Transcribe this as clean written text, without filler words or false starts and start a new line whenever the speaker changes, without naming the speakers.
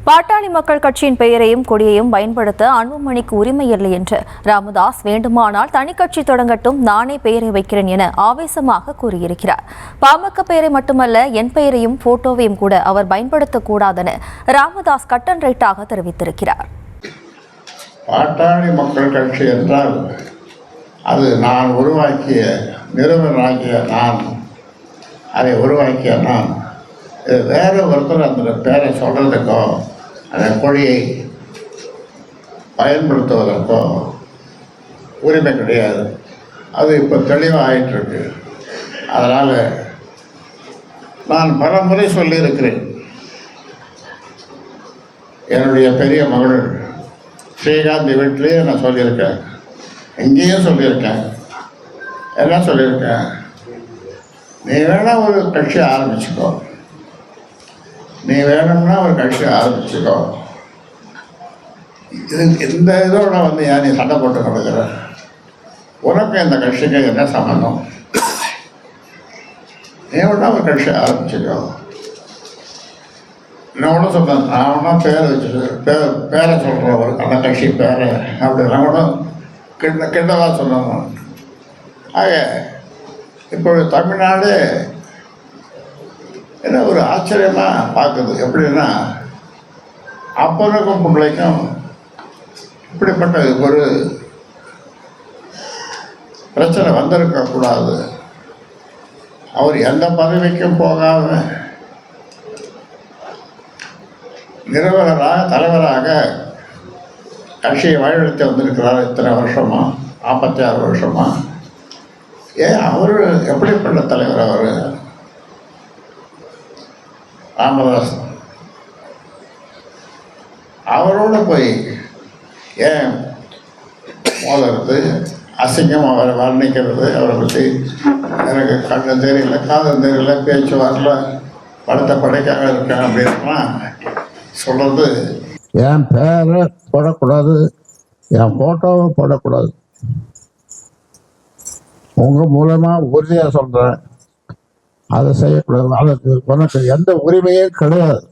பாட்டாளி மக்கள் கட்சியின் பெயரையும் கொடியையும் பயன்படுத்த அன்புமணிக்கு உரிமை இல்லை என்று ராமதாஸ் வேண்டுமானால் தனிக்கட்சி தொடங்கட்டும், நானே பெயரை வைக்கிறேன் என ஆவேசமாக கூறியிருக்கிறார். பாமக பெயரை மட்டுமல்ல, என் பெயரையும் போட்டோவையும் கூட அவர் பயன்படுத்தக்கூடாதென ராமதாஸ் கட் அண்ட் ரைட்டாக தெரிவித்திருக்கிறார்.
பாட்டாளி மக்கள் கட்சி என்றால் அது நான் உருவாக்கிய நிறுவனராகிய நான், அதை உருவாக்கிய நான். வேறு ஒருத்தர் அந்த பேரை சொல்கிறதுக்கோ அந்த கொடியை பயன்படுத்துவதற்கோ உரிமை கிடையாது. அது இப்போ தெளிவாக ஆயிட்டுருக்கு. அதனால் நான் பல முறை சொல்லியிருக்கிறேன். என்னுடைய பெரிய மகள் ஸ்ரீகாந்தி வீட்டிலேயே நான் சொல்லியிருக்கேன், எங்கேயும் சொல்லியிருக்கேன். என்ன சொல்லியிருக்கேன், நீ வேணா ஒரு கட்சி ஆரம்பிச்சுக்கோ, நீ வேணும்னா ஒரு கட்சி ஆரம்பிச்சுக்கோ, இந்த இதோட ஏன் நீ சண்டை போட்டு நடக்கிற, உனக்கு இந்த கட்சிக்கு என்ன சம்மந்தம், நீ வேணா ஒரு கட்சி ஆரம்பிச்சுக்கோ. நான் ஒன்றும் சொன்னேன், நான் ஒன்றா பேரை வச்சு பேரை சொல்கிறேன், ஒரு அந்த கட்சி பேரை அப்படின்னா கூட கிண்டதாக சொன்னேன். ஆக இப்போ தமிழ்நாடு என்ன ஒரு ஆச்சரியமாக பார்க்குது. எப்படின்னா, அப்பனுக்கும் பிள்ளைக்கும் இப்படிப்பட்ட ஒரு பிரச்சனை வந்திருக்கக்கூடாது. அவர் எந்த பதவிக்கும் போகாத நிறுவனராக தலைவராக கட்சியை வழிநடத்தி வந்திருக்கிறார். இத்தனை வருஷமா, 46 வருஷமா. ஏன் அவர் எப்படிப்பட்ட தலைவர்? அவர் ராமதாஸ் அவரோட போய் ஏன் மோதுறது, அசிங்கம் அவரை வர்ணிக்கிறது, அவரை பற்றி எனக்கு கண்ணு தெரியல, காது தெரியல, பேச்சு வரல, படத்தை படைக்காக இருக்கேன் அப்படின்லாம் சொல்கிறது.
என் பேரை போடக்கூடாது, என் ஃபோட்டோவை போடக்கூடாது. உங்கள் மூலமாக உறுதியாக சொல்கிறேன், அதை செய்யக்கூடாது. அதுக்கு உனக்கு எந்த உரிமையும் கிடையாது.